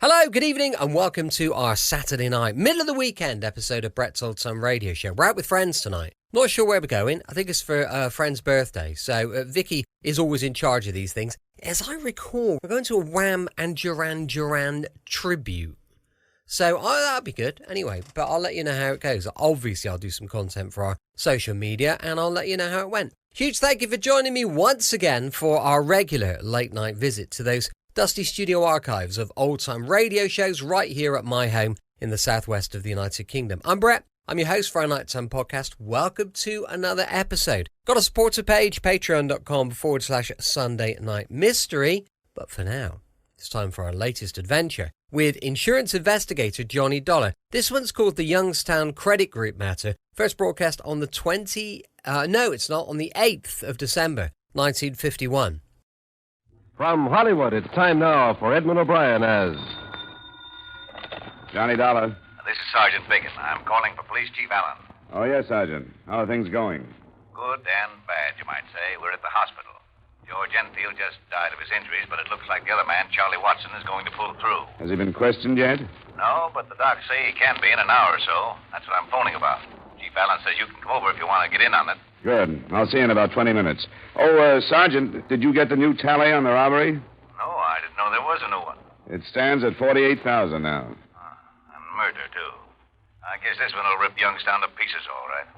Hello, good evening, and welcome to our Saturday night, middle of the weekend episode of Brett's Old Time Radio Show. We're out with friends tonight. Not sure where we're going. I think it's for a friend's birthday. So Vicky is always in charge of these things. As I recall, we're going to a Wham and Duran Duran tribute. So that'll be good. Anyway, but I'll let you know how it goes. Obviously, I'll do some content for our social media, and I'll let you know how it went. Huge thank you for joining me once again for our regular late night visit to those dusty studio archives of old-time radio shows right here at my home in the southwest of the United Kingdom. I'm Brett. I'm your host for our Nighttime Podcast. Welcome to another episode. Got a supporter page, patreon.com/Sunday Night Mystery. But for now, it's time for our latest adventure with insurance investigator Johnny Dollar. This one's called the Youngstown Credit Group Matter. First broadcast on the 8th of December, 1951. From Hollywood, it's time now for Edmond O'Brien as... Johnny Dollar. This is Sergeant Bacon. I'm calling for Police Chief Allen. Oh, yes, Sergeant. How are things going? Good and bad, you might say. We're at the hospital. George Enfield just died of his injuries, but it looks like the other man, Charlie Watson, is going to pull through. Has he been questioned yet? No, but the docs say he can be in an hour or so. That's what I'm phoning about. Chief Allen says you can come over if you want to get in on it. Good. I'll see you in about 20 minutes. Oh, Sergeant, did you get the new tally on the robbery? No, I didn't know there was a new one. It stands at 48,000 now. And murder, too. I guess this one will rip Youngstown to pieces, all right.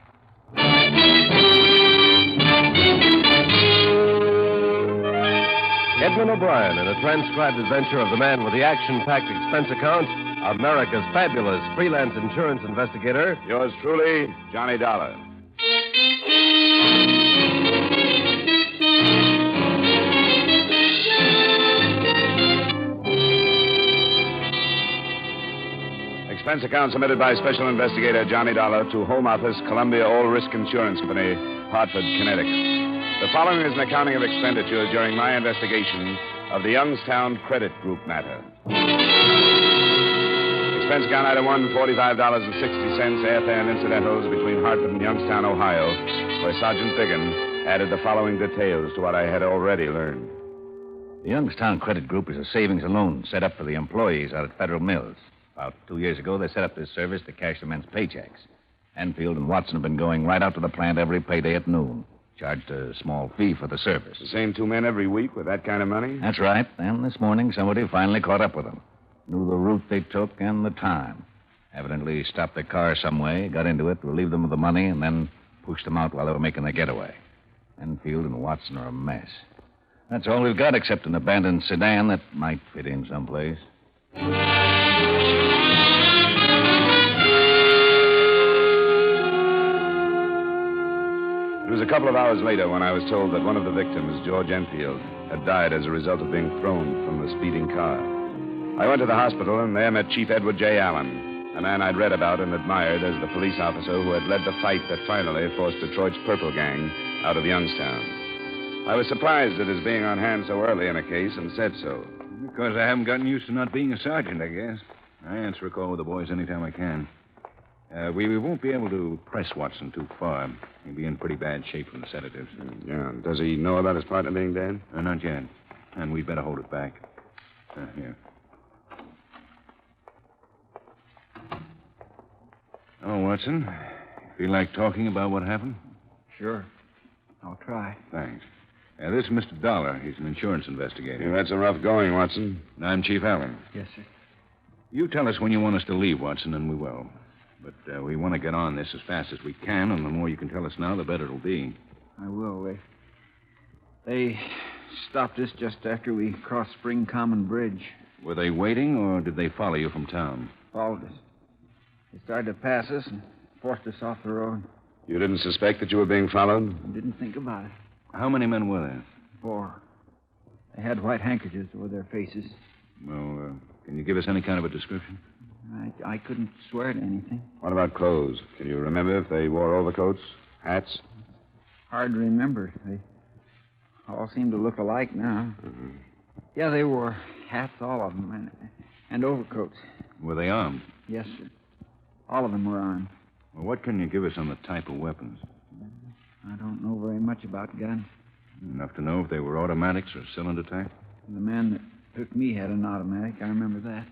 Edmond O'Brien in a transcribed adventure of the man with the action-packed expense account, America's fabulous freelance insurance investigator. Yours truly, Johnny Dollar. Expense account submitted by Special Investigator Johnny Dollar to Home Office, Columbia All Risk Insurance Company, Hartford, Connecticut. The following is an accounting of expenditures during my investigation of the Youngstown Credit Group matter. Expense account item 1, $45.60, airfare and incidentals between Hartford and Youngstown, Ohio, where Sergeant Biggin added the following details to what I had already learned. The Youngstown Credit Group is a savings and loan set up for the employees out at Federal Mills. About 2 years ago, they set up this service to cash the men's paychecks. Enfield and Watson have been going right out to the plant every payday at noon. Charged a small fee for the service. The same two men every week with that kind of money? That's right. And this morning, somebody finally caught up with them. Knew the route they took and the time. Evidently stopped their car some way, got into it, relieved them of the money, and then pushed them out while they were making their getaway. Enfield and Watson are a mess. That's all we've got except an abandoned sedan that might fit in someplace. It was a couple of hours later when I was told that one of the victims, George Enfield, had died as a result of being thrown from the speeding car. I went to the hospital and there met Chief Edward J. Allen, a man I'd read about and admired as the police officer who had led the fight that finally forced Detroit's Purple Gang out of Youngstown. I was surprised at his being on hand so early in a case and said so. Because I haven't gotten used to not being a sergeant, I guess. I answer a call with the boys anytime I can. We won't be able to press Watson too far. He'll be in pretty bad shape from the sedatives. Yeah. Does he know about his partner being dead? Not yet. And we'd better hold it back. Here. Oh, Watson. Feel like talking about what happened? Sure. I'll try. Thanks. This is Mr. Dollar. He's an insurance investigator. You've had some rough going, Watson. I'm Chief Allen. Yes, sir. You tell us when you want us to leave, Watson, and we will. But we want to get on this as fast as we can, and the more you can tell us now, the better it'll be. I will. They stopped us just after we crossed Spring Common Bridge. Were they waiting, or did they follow you from town? Followed us. They started to pass us and forced us off the road. You didn't suspect that you were being followed? I didn't think about it. How many men were there? 4. They had white handkerchiefs over their faces. Well, can you give us any kind of a description? I couldn't swear to anything. What about clothes? Can you remember if they wore overcoats, hats? Hard to remember. They all seem to look alike now. Mm-hmm. Yeah, they wore hats, all of them, and overcoats. Were they armed? Yes, sir. All of them were armed. Well, what can you give us on the type of weapons? I don't know very much about guns. Enough to know if they were automatics or cylinder type? The man that took me had an automatic. I remember that.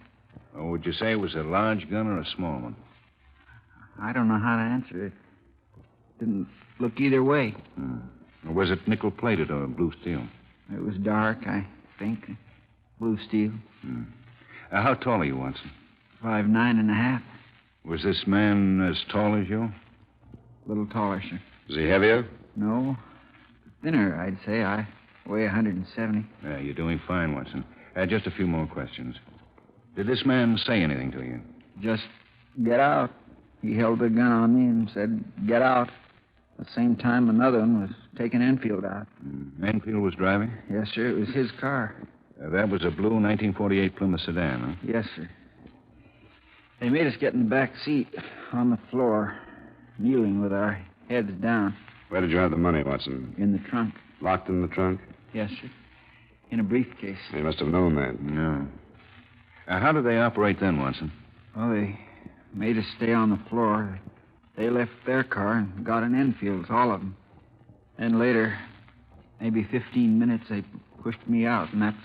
Or would you say it was a large gun or a small one? I don't know how to answer it. Didn't look either way. Or was it nickel-plated or blue steel? It was dark, I think. Blue steel. How tall are you, Watson? 5'9.5". Was this man as tall as you? A little taller, sir. Was he heavier? No. Thinner, I'd say. I weigh 170. Yeah, you're doing fine, Watson. Just a few more questions. Did this man say anything to you? Just get out. He held the gun on me and said, get out. At the same time, another one was taking Enfield out. Enfield was driving? Yes, sir. It was his car. That was a blue 1948 Plymouth sedan, huh? Yes, sir. They made us get in the back seat on the floor, kneeling with our heads down. Where did you have the money, Watson? In the trunk. Locked in the trunk? Yes, sir. In a briefcase. You must have known that. No. How did they operate then, Watson? Well, they made us stay on the floor. They left their car and got in Enfield's, all of them. Then later, maybe 15 minutes, they pushed me out, and that's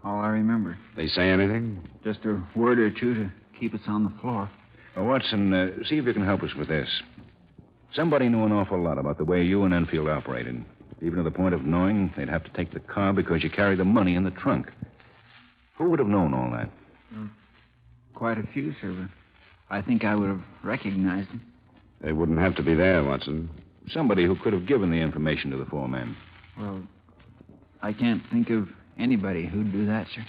all I remember. They say anything? Just a word or two to keep us on the floor. Watson, see if you can help us with this. Somebody knew an awful lot about the way you and Enfield operated, even to the point of knowing they'd have to take the car because you carried the money in the trunk. Who would have known all that? Quite a few, sir, but I think I would have recognized them. They wouldn't have to be there, Watson. Somebody who could have given the information to the four men. Well, I can't think of anybody who'd do that, sir.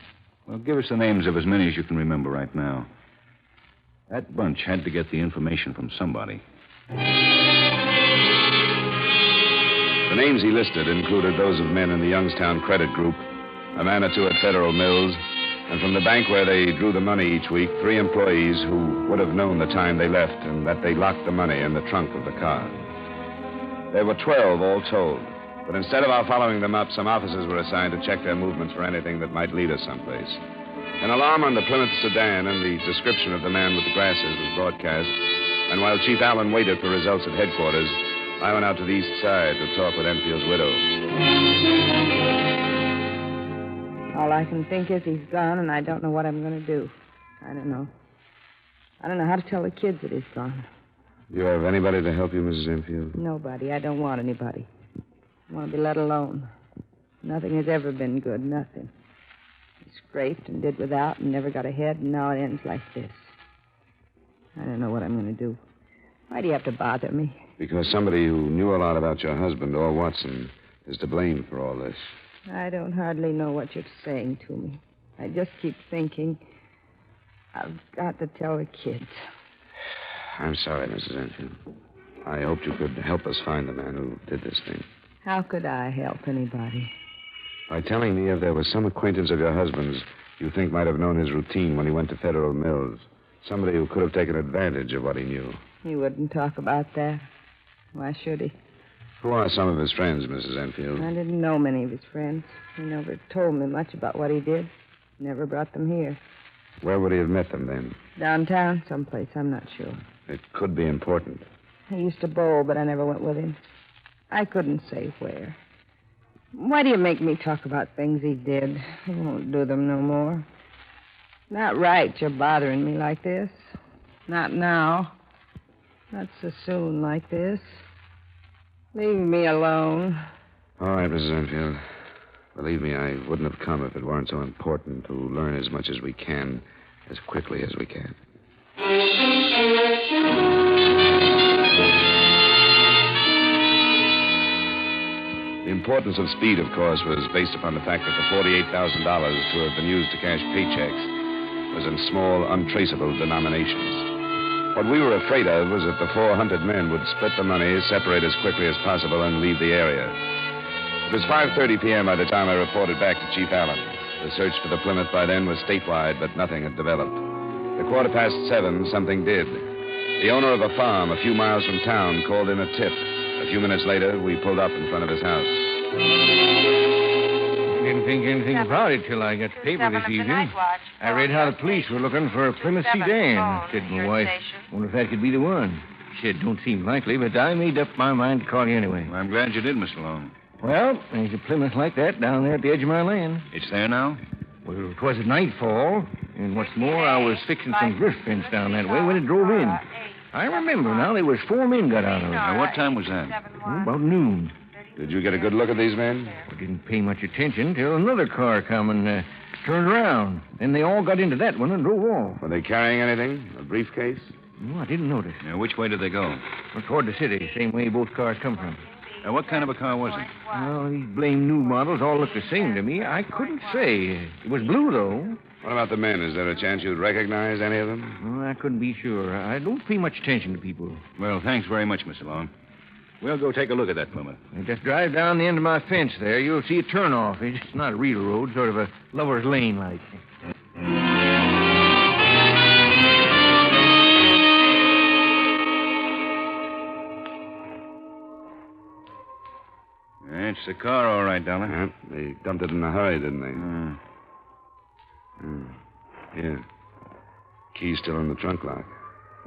Well, give us the names of as many as you can remember right now. That bunch had to get the information from somebody. The names he listed included those of men in the Youngstown credit group, a man or two at Federal Mills, and from the bank where they drew the money each week, 3 employees who would have known the time they left and that they locked the money in the trunk of the car. There were 12 all told, but instead of our following them up, some officers were assigned to check their movements for anything that might lead us someplace. An alarm on the Plymouth sedan and the description of the man with the glasses was broadcast, and while Chief Allen waited for results at headquarters, I went out to the east side to talk with Enfield's widow. All I can think is he's gone, and I don't know what I'm going to do. I don't know how to tell the kids that he's gone. You have anybody to help you, Mrs. Enfield? Nobody. I don't want anybody. I want to be let alone. Nothing has ever been good, nothing. He scraped and did without and never got ahead, and now it ends like this. I don't know what I'm going to do. Why do you have to bother me? Because somebody who knew a lot about your husband, or Watson, is to blame for all this. I don't hardly know what you're saying to me. I just keep thinking, I've got to tell the kids. I'm sorry, Mrs. Enfield. I hoped you could help us find the man who did this thing. How could I help anybody? By telling me if there was some acquaintance of your husband's you think might have known his routine when he went to Federal Mills. Somebody who could have taken advantage of what he knew. He wouldn't talk about that. Why should he? Who are some of his friends, Mrs. Enfield? I didn't know many of his friends. He never told me much about what he did. Never brought them here. Where would he have met them, then? Downtown, someplace, I'm not sure. It could be important. He used to bowl, but I never went with him. I couldn't say where. Why do you make me talk about things he did? I won't do them no more. Not right you're bothering me like this. Not now. Not so soon like this. Leave me alone. All right, Mrs. Enfield. Believe me, I wouldn't have come if it weren't so important to learn as much as we can, as quickly as we can. The importance of speed, of course, was based upon the fact that the $48,000 to have been used to cash paychecks was in small, untraceable denominations. What we were afraid of was that the 400 men would split the money, separate as quickly as possible, and leave the area. It was 5:30 p.m. by the time I reported back to Chief Allen. The search for the Plymouth by then was statewide, but nothing had developed. At 7:15, something did. The owner of a farm a few miles from town called in a tip. A few minutes later, we pulled up in front of his house. I didn't think anything about it till I got the paper this evening. I read how the police were looking for a Plymouth sedan. Said to my wife, wonder if that could be the one. She said, don't seem likely, but I made up my mind to call you anyway. Well, I'm glad you did, Mr. Long. Well, there's a Plymouth like that down there at the edge of my land. It's there now? Well, it was at nightfall, and what's more, I was fixing some drift fence down that way when it drove in. I remember now, there was 4 men got out of it. Now, what time was that? About noon. Did you get a good look at these men? I didn't pay much attention till another car come and turned around. Then they all got into that one and drove off. Were they carrying anything? A briefcase? No, I didn't notice. Now, which way did they go? Well, toward the city, same way both cars come from. Now, what kind of a car was it? Well, these blame new models all look the same to me. I couldn't say. It was blue, though. What about the men? Is there a chance you'd recognize any of them? Well, I couldn't be sure. I don't pay much attention to people. Well, thanks very much, Mr. Long. We'll go take a look at that Plymouth. Just drive down the end of my fence there. You'll see a turnoff. It's not a real road, sort of a lover's lane like. It's the car, all right, Dollar. Yeah, they dumped it in a hurry, didn't they? Yeah. Key's still in the trunk lock.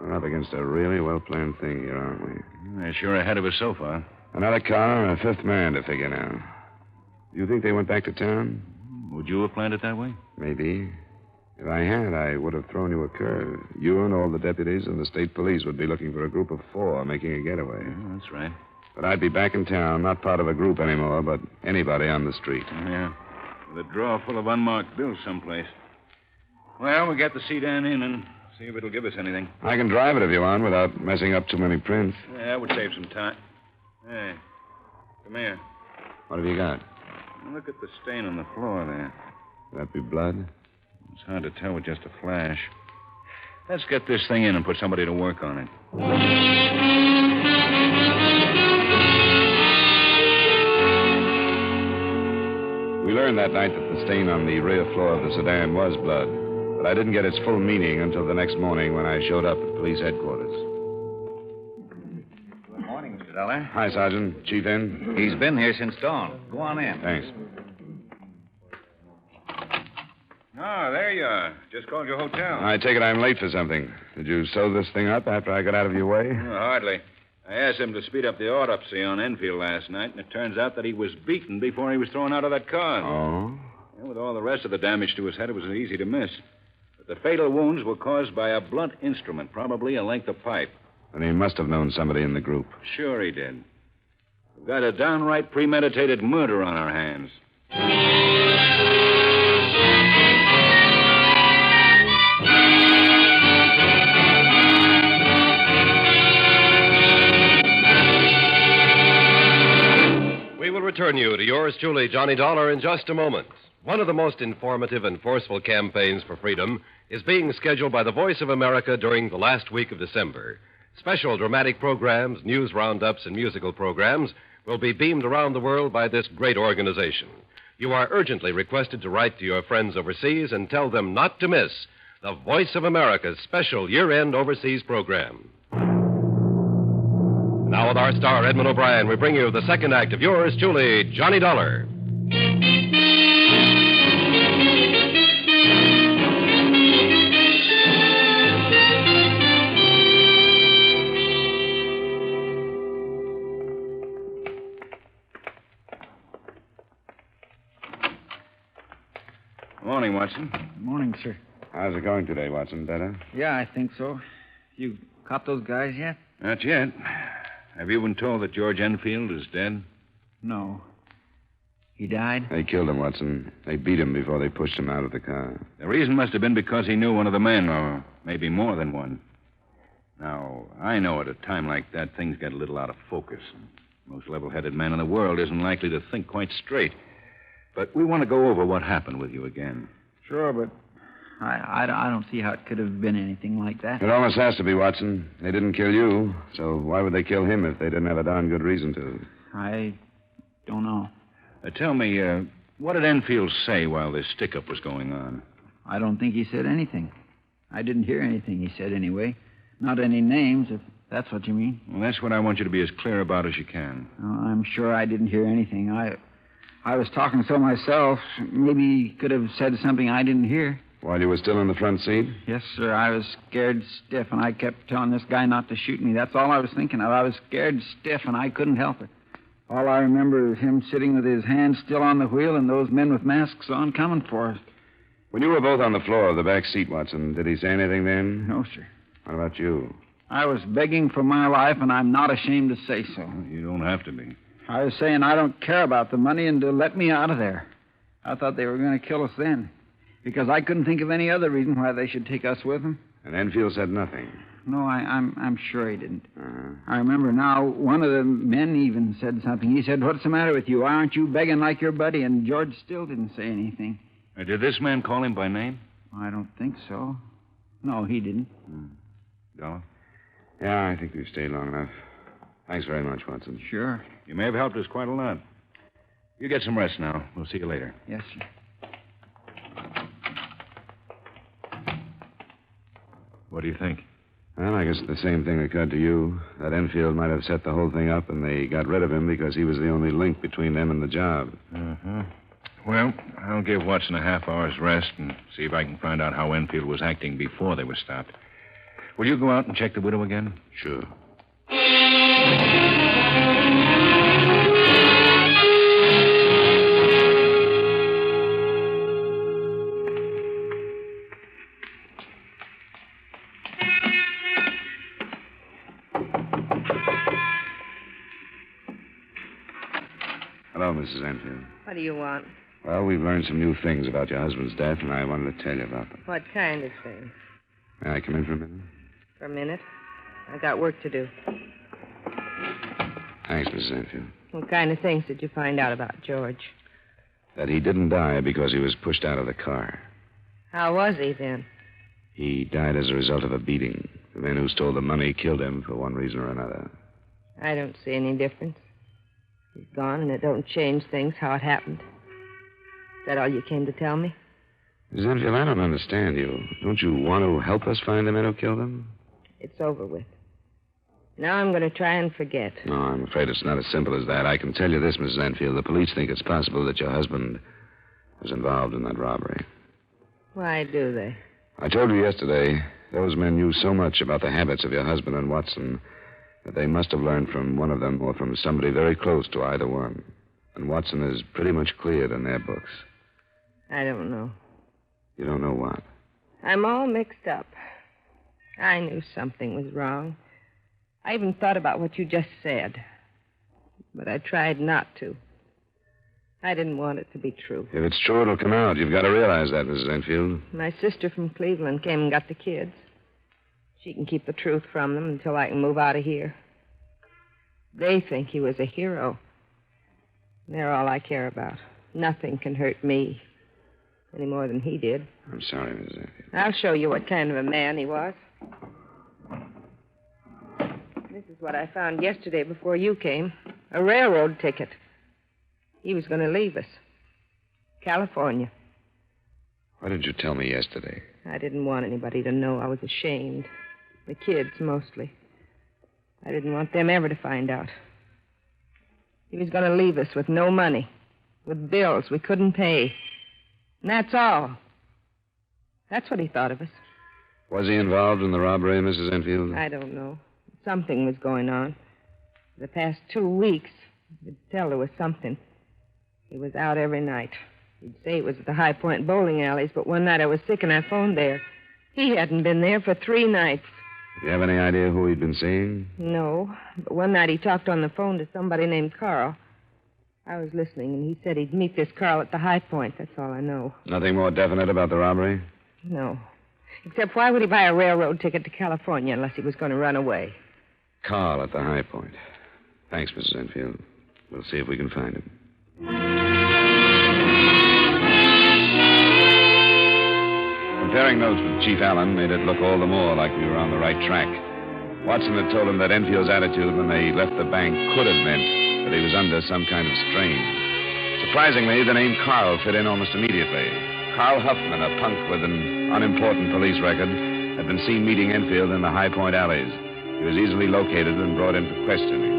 We're up against a really well-planned thing here, aren't we? They're sure ahead of us so far. Another car and a 5th man to figure now. You think they went back to town? Would you have planned it that way? Maybe. If I had, I would have thrown you a curve. You and all the deputies and the state police would be looking for a group of 4 making a getaway. Yeah, that's right. But I'd be back in town, not part of a group anymore, but anybody on the street. Yeah. With a drawer full of unmarked bills someplace. Well, we got the sedan in and see if it'll give us anything. I can drive it if you want without messing up too many prints. Yeah, that would save some time. Hey, come here. What have you got? Look at the stain on the floor there. Could that be blood? It's hard to tell with just a flash. Let's get this thing in and put somebody to work on it. We learned that night that the stain on the rear floor of the sedan was blood, but I didn't get its full meaning until the next morning when I showed up at police headquarters. Good morning, Mr. Dollar. Hi, Sergeant. Chief in? He's been here since dawn. Go on in. Thanks. Oh, there you are. Just called your hotel. I take it I'm late for something. Did you sew this thing up after I got out of your way? Oh, hardly. I asked him to speed up the autopsy on Enfield last night, and it turns out that he was beaten before he was thrown out of that car. Oh? Yeah, with all the rest of the damage to his head, it was easy to miss. But the fatal wounds were caused by a blunt instrument, probably a length of pipe. And he must have known somebody in the group. Sure he did. We've got a downright premeditated murder on our hands. We will return you to yours truly, Johnny Dollar, in just a moment. One of the most informative and forceful campaigns for freedom is being scheduled by the Voice of America during the last week of December. Special dramatic programs, news roundups, and musical programs will be beamed around the world by this great organization. You are urgently requested to write to your friends overseas and tell them not to miss the Voice of America's special year-end overseas program. Now with our star, Edmond O'Brien, we bring you the second act of yours truly, Johnny Dollar. Morning, Watson. Morning, sir. How's it going today, Watson? Better? Yeah, I think so. You caught those guys yet? Not yet. Have you been told that George Enfield is dead? No. He died? They killed him, Watson. They beat him before they pushed him out of the car. The reason must have been because he knew one of the men, or maybe more than one. Now, I know at a time like that, things get a little out of focus. Most level-headed man in the world isn't likely to think quite straight. But we want to go over what happened with you again. Sure, but I don't see how it could have been anything like that. It almost has to be, Watson. They didn't kill you, so why would they kill him if they didn't have a darn good reason to? I don't know. Tell me, what did Enfield say while this stick-up was going on? I don't think he said anything. I didn't hear anything he said anyway. Not any names, if that's what you mean. Well, that's what I want you to be as clear about as you can. Oh, I'm sure I didn't hear anything. I was talking so myself. Maybe he could have said something I didn't hear. While you were still in the front seat? Yes, sir. I was scared stiff, and I kept telling this guy not to shoot me. That's all I was thinking of. I was scared stiff, and I couldn't help it. All I remember is him sitting with his hands still on the wheel and those men with masks on coming for us. When you were both on the floor of the back seat, Watson, did he say anything then? No, sir. What about you? I was begging for my life, and I'm not ashamed to say so. You don't have to be. I was saying I don't care about the money and to let me out of there. I thought they were going to kill us then, because I couldn't think of any other reason why they should take us with them. And Enfield said nothing. No, I'm sure he didn't. I remember now, one of the men even said something. He said, "What's the matter with you? Why aren't you begging like your buddy?" And George still didn't say anything. Did this man call him by name? I don't think so. No, he didn't. Dollar? Yeah, I think we've stayed long enough. Thanks very much, Watson. Sure. You may have helped us quite a lot. You get some rest now. We'll see you later. Yes, sir. What do you think? Well, I guess the same thing occurred to you. That Enfield might have set the whole thing up, and they got rid of him because he was the only link between them and the job. Uh-huh. Well, I'll give Watson a half hour's rest and see if I can find out how Enfield was acting before they were stopped. Will you go out and check the widow again? Sure. Hello, Mrs. Enfield. What do you want? Well, we've learned some new things about your husband's death, and I wanted to tell you about them. What kind of thing? May I come in for a minute? For a minute. I got work to do. Thanks, Mrs. Enfield. What kind of things did you find out about George? That he didn't die because he was pushed out of the car. How was he then? He died as a result of a beating. The men who stole the money killed him for one reason or another. I don't see any difference. He's gone, and it don't change things how it happened. Is that all you came to tell me? Mrs. Enfield, I don't understand you. Don't you want to help us find the men who killed him? It's over with. Now I'm going to try and forget. No, I'm afraid it's not as simple as that. I can tell you this, Mrs. Enfield. The police think it's possible that your husband was involved in that robbery. Why do they? I told you yesterday, those men knew so much about the habits of your husband and Watson that they must have learned from one of them or from somebody very close to either one. And Watson is pretty much cleared in their books. I don't know. You don't know what? I'm all mixed up. I knew something was wrong. I even thought about what you just said. But I tried not to. I didn't want it to be true. If it's true, it'll come out. You've got to realize that, Mrs. Enfield. My sister from Cleveland came and got the kids. She can keep the truth from them until I can move out of here. They think he was a hero. They're all I care about. Nothing can hurt me any more than he did. I'm sorry, Mrs. Enfield. I'll show you what kind of a man he was. This is what I found yesterday before you came. A railroad ticket. He was going to leave us. California. Why did you tell me yesterday? I didn't want anybody to know. I was ashamed. The kids, mostly. I didn't want them ever to find out. He was going to leave us with no money, with bills we couldn't pay. And that's all. That's what he thought of us. Was he involved in the robbery, Mrs. Enfield? I don't know. Something was going on. For the past 2 weeks, you could tell there was something. He was out every night. He'd say it was at the High Point bowling alleys, but one night I was sick and I phoned there. He hadn't been there for 3 nights. Do you have any idea who he'd been seeing? No, but one night he talked on the phone to somebody named Carl. I was listening, and he said he'd meet this Carl at the High Point. That's all I know. Nothing more definite about the robbery? No. Except why would he buy a railroad ticket to California unless he was going to run away? Carl at the High Point. Thanks, Mrs. Enfield. We'll see if we can find him. Comparing notes with Chief Allen made it look all the more like we were on the right track. Watson had told him that Enfield's attitude when they left the bank could have meant that he was under some kind of strain. Surprisingly, the name Carl fit in almost immediately. Carl Huffman, a punk with an unimportant police record, had been seen meeting Enfield in the High Point alleys. He was easily located and brought in for questioning.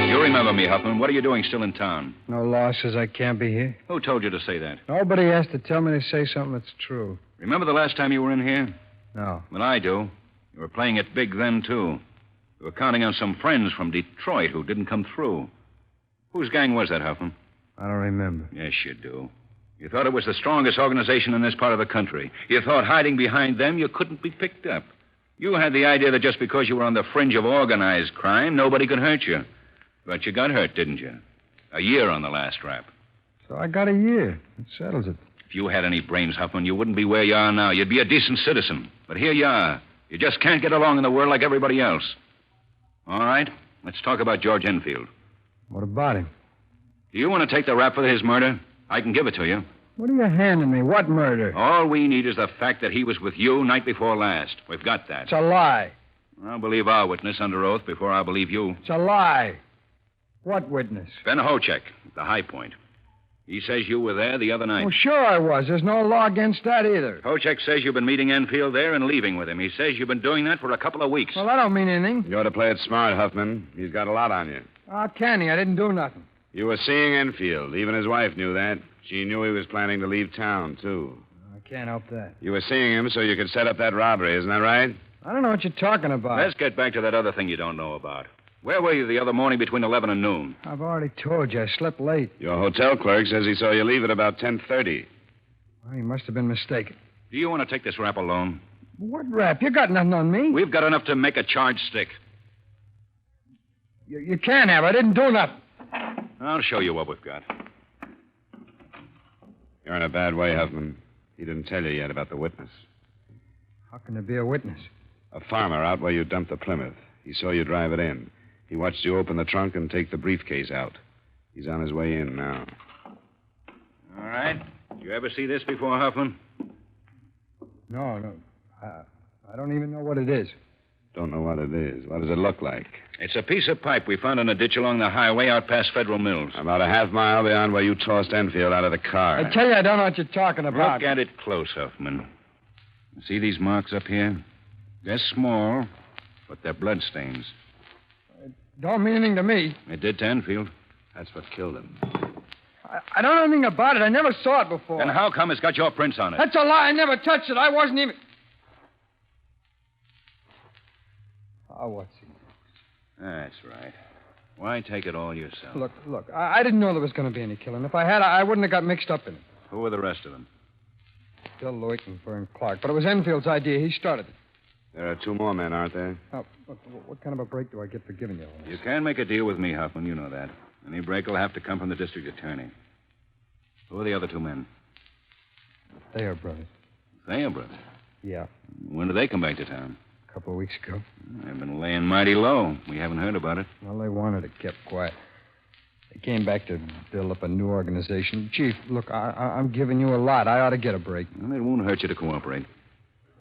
You remember me, Huffman. What are you doing still in town? No law says I can't be here. Who told you to say that? Nobody has to tell me to say something that's true. Remember the last time you were in here? No. Well, I do. You were playing it big then, too. You were counting on some friends from Detroit who didn't come through. Whose gang was that, Huffman? I don't remember. Yes, you do. You thought it was the strongest organization in this part of the country. You thought hiding behind them, you couldn't be picked up. You had the idea that just because you were on the fringe of organized crime, nobody could hurt you. But you got hurt, didn't you? A year on the last rap. So I got a year. It settles it. If you had any brains, Huffman, you wouldn't be where you are now. You'd be a decent citizen. But here you are. You just can't get along in the world like everybody else. All right, let's talk about George Enfield. What about him? Do you want to take the rap for his murder? I can give it to you. What are you handing me? What murder? All we need is the fact that he was with you night before last. We've got that. It's a lie. I'll believe our witness under oath before I believe you. It's a lie. What witness? Ben Hochek, the High Point. He says you were there the other night. Oh, sure I was. There's no law against that either. Hochek says you've been meeting Enfield there and leaving with him. He says you've been doing that for a couple of weeks. Well, that don't mean anything. You ought to play it smart, Huffman. He's got a lot on you. How can he? I didn't do nothing. You were seeing Enfield. Even his wife knew that. She knew he was planning to leave town, too. I can't help that. You were seeing him so you could set up that robbery, isn't that right? I don't know what you're talking about. Let's get back to that other thing you don't know about. Where were you the other morning between 11 and noon? I've already told you. I slept late. Your hotel clerk says he saw you leave at about 10:30. Well, he must have been mistaken. Do you want to take this rap alone? What rap? You got nothing on me. We've got enough to make a charge stick. You can't have. I didn't do nothing. I'll show you what we've got. You're in a bad way, Huffman. He didn't tell you yet about the witness. How can there be a witness? A farmer out where you dumped the Plymouth. He saw you drive it in. He watched you open the trunk and take the briefcase out. He's on his way in now. All right. Did you ever see this before, Huffman? No. I don't even know what it is. Don't know what it is. What does it look like? It's a piece of pipe we found in a ditch along the highway out past Federal Mills. About a half-mile beyond where you tossed Enfield out of the car. I tell you, I don't know what you're talking about. Look at it close, Huffman. See these marks up here? They're small, but they're bloodstains. It don't mean anything to me. It did to Enfield. That's what killed him. I don't know anything about it. I never saw it before. Then how come it's got your prints on it? That's a lie. I never touched it. I wasn't even... Oh, what's he? That's right. Why take it all yourself? Look, I didn't know there was going to be any killing. If I had, I wouldn't have got mixed up in it. Who were the rest of them? Bill Lewick and Vern Clark. But it was Enfield's idea. He started it. There are two more men, aren't there? Oh, what kind of a break do I get for giving you all this? You can make a deal with me, Huffman. You know that. Any break will have to come from the district attorney. Who are the other two men? Thayer brothers. Thayer brothers? Yeah. When did they come back to town? A couple of weeks ago. They've been laying mighty low. We haven't heard about it. Well, they wanted it kept quiet. They came back to build up a new organization. Chief, look, I'm giving you a lot. I ought to get a break. Well, it won't hurt you to cooperate.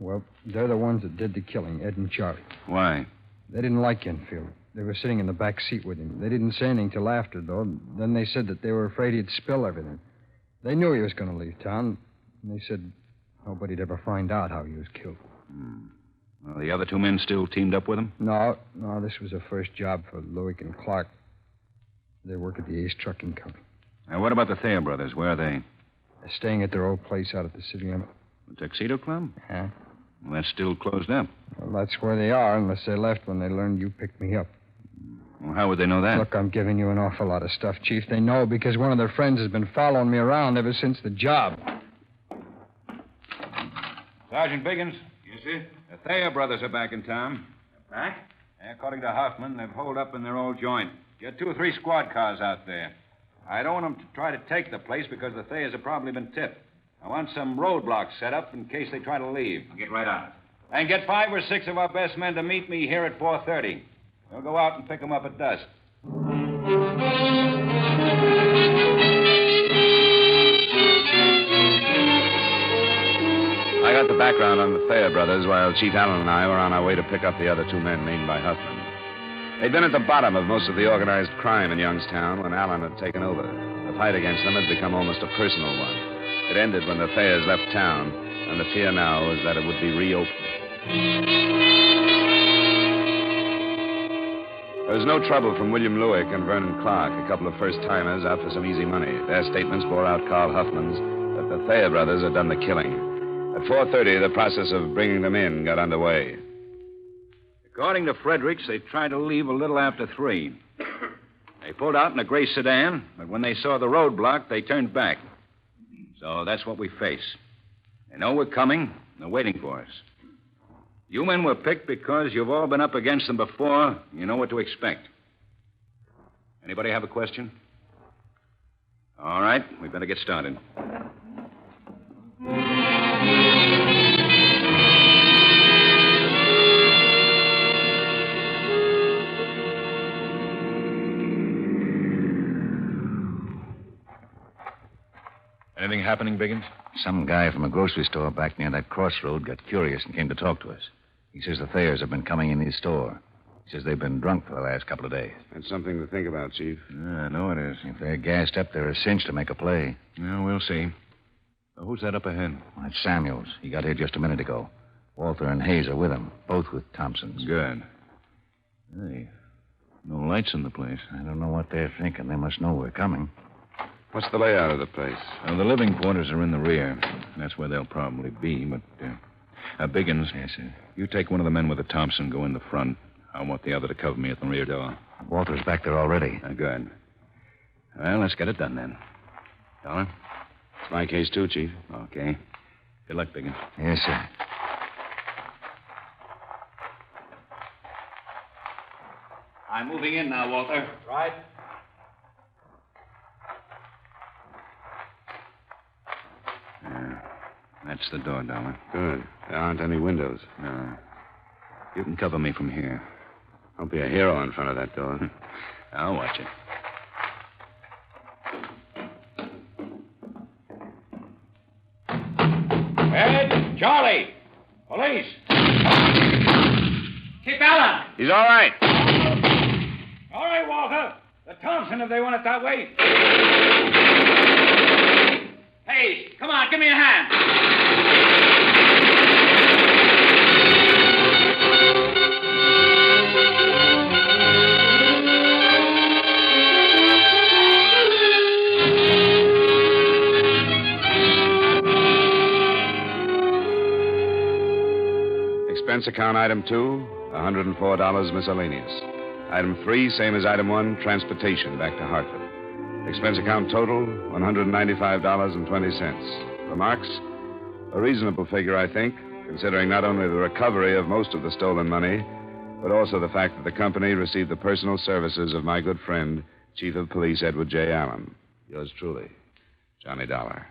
Well, they're the ones that did the killing, Ed and Charlie. Why? They didn't like Enfield. They were sitting in the back seat with him. They didn't say anything till after, though. Then they said that they were afraid he'd spill everything. They knew he was going to leave town, and they said nobody'd ever find out how he was killed. Well, the other two men still teamed up with him? No, this was a first job for Lewick and Clark. They work at the Ace Trucking Company. Now, what about the Thayer brothers? Where are they? They're staying at their old place out at the city limit. The Tuxedo Club? Yeah. Well, that's still closed up. Well, that's where they are, unless they left when they learned you picked me up. Well, how would they know that? Look, I'm giving you an awful lot of stuff, Chief. They know because one of their friends has been following me around ever since the job. Sergeant Biggins, you see? The Thayer brothers are back in town. Back? According to Hoffman, they've holed up in their old joint. Get 2 or 3 squad cars out there. I don't want them to try to take the place because the Thayers have probably been tipped. I want some roadblocks set up in case they try to leave. I'll get right on it. And get 5 or 6 of our best men to meet me here at 4:30. We'll go out and pick them up at dusk. I got the background on the Thayer brothers while Chief Allen and I were on our way to pick up the other two men named by Huffman. They'd been at the bottom of most of the organized crime in Youngstown when Allen had taken over. The fight against them had become almost a personal one. It ended when the Thayers left town, and the fear now was that it would be reopened. There was no trouble from William Lewick and Vernon Clark, a couple of first-timers out for some easy money. Their statements bore out Carl Huffman's that the Thayer brothers had done the killing. At 4:30, the process of bringing them in got underway. According to Fredericks, they tried to leave a little after 3. They pulled out in a gray sedan, but when they saw the roadblock, they turned back. So that's what we face. They know we're coming, and they're waiting for us. You men were picked because you've all been up against them before. You know what to expect. Anybody have a question? All right, we better get started. Anything happening, Biggins? Some guy from a grocery store back near that crossroad got curious and came to talk to us. He says the Thayers have been coming in his store. He says they've been drunk for the last couple of days. That's something to think about, Chief. Yeah, I know it is. If they're gassed up, they're a cinch to make a play. Yeah, we'll see. Who's that up ahead? Well, that's Samuels. He got here just a minute ago. Walter and Hayes are with him, both with Thompsons. Good. Hey, no lights in the place. I don't know what they're thinking. They must know we're coming. What's the layout of the place? The living quarters are in the rear. That's where they'll probably be, but... Biggins. Yes, sir. You take one of the men with the Thompson, go in the front. I want the other to cover me at the rear door. Walter's back there already. Good. Well, let's get it done then. Dollar? It's my case, too, Chief. Okay. Good luck, Biggins. Yes, sir. I'm moving in now, Walter. Right. That's the door, Dollar. Good. There aren't any windows. No. You can cover me from here. Don't be a hero in front of that door. I'll watch it. Ed, Charlie, police. Keep Allen. He's all right. All right, Walter. The Thompson, if they want it that way. Hey, come on, give me a hand. Expense account item 2, $104 miscellaneous. Item 3, same as item 1, transportation back to Hartford. Expense account total, $195.20. Remarks? A reasonable figure, I think, considering not only the recovery of most of the stolen money, but also the fact that the company received the personal services of my good friend, Chief of Police Edward J. Allen. Yours truly, Johnny Dollar.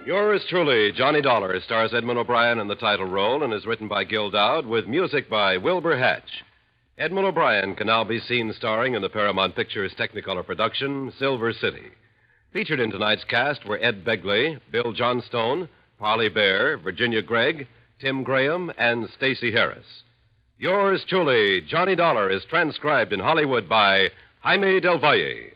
Yours truly, Johnny Dollar, stars Edmond O'Brien in the title role and is written by Gil Dowd with music by Wilbur Hatch. Edmond O'Brien can now be seen starring in the Paramount Pictures Technicolor production, Silver City. Featured in tonight's cast were Ed Begley, Bill Johnstone, Parley Bear, Virginia Gregg, Tim Graham, and Stacey Harris. Yours truly, Johnny Dollar, is transcribed in Hollywood by Jaime Del Valle.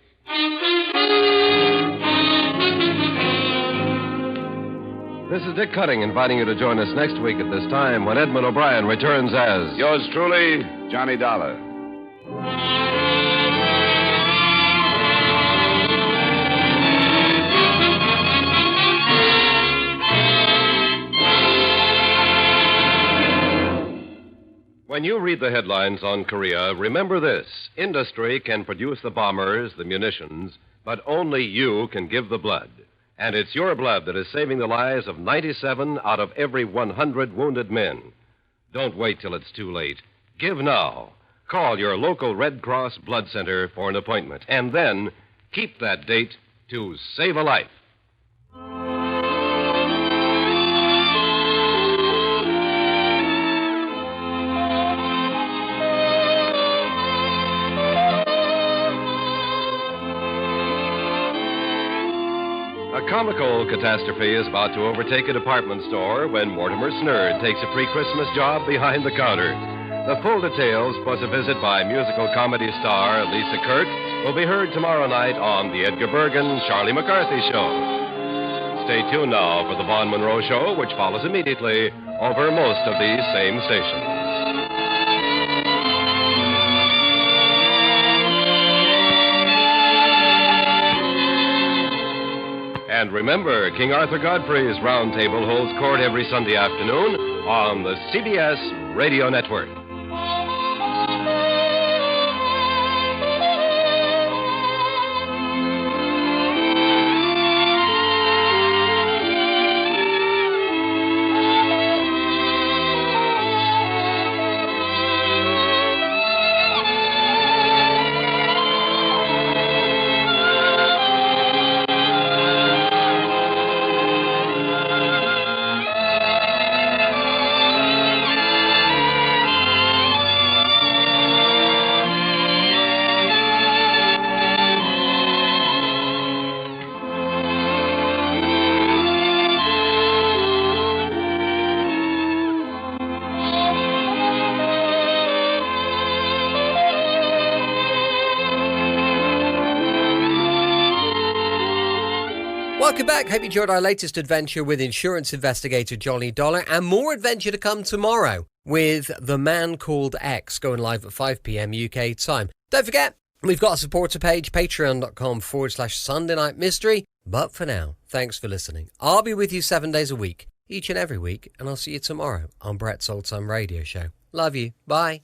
This is Dick Cutting inviting you to join us next week at this time when Edmond O'Brien returns as... Yours truly, Johnny Dollar. When you read the headlines on Korea, remember this. Industry can produce the bombers, the munitions, but only you can give the blood. And it's your blood that is saving the lives of 97 out of every 100 wounded men. Don't wait till it's too late. Give now. Call your local Red Cross Blood Center for an appointment. And then keep that date to save a life. A comical catastrophe is about to overtake a department store when Mortimer Snerd takes a pre-Christmas job behind the counter. The full details, plus a visit by musical comedy star Lisa Kirk, will be heard tomorrow night on the Edgar Bergen, Charlie McCarthy Show. Stay tuned now for the Vaughn Monroe Show, which follows immediately over most of these same stations. And remember, King Arthur Godfrey's Round Table holds court every Sunday afternoon on the CBS Radio Network. Welcome back. Hope you enjoyed our latest adventure with insurance investigator Johnny Dollar, and more adventure to come tomorrow with The Man Called X, going live at 5 p.m. UK time. Don't forget, we've got a supporter page, patreon.com/Sunday Night Mystery. But for now, thanks for listening. I'll be with you 7 days a week, each and every week, and I'll see you tomorrow on Brett's Old Time Radio Show. Love you. Bye.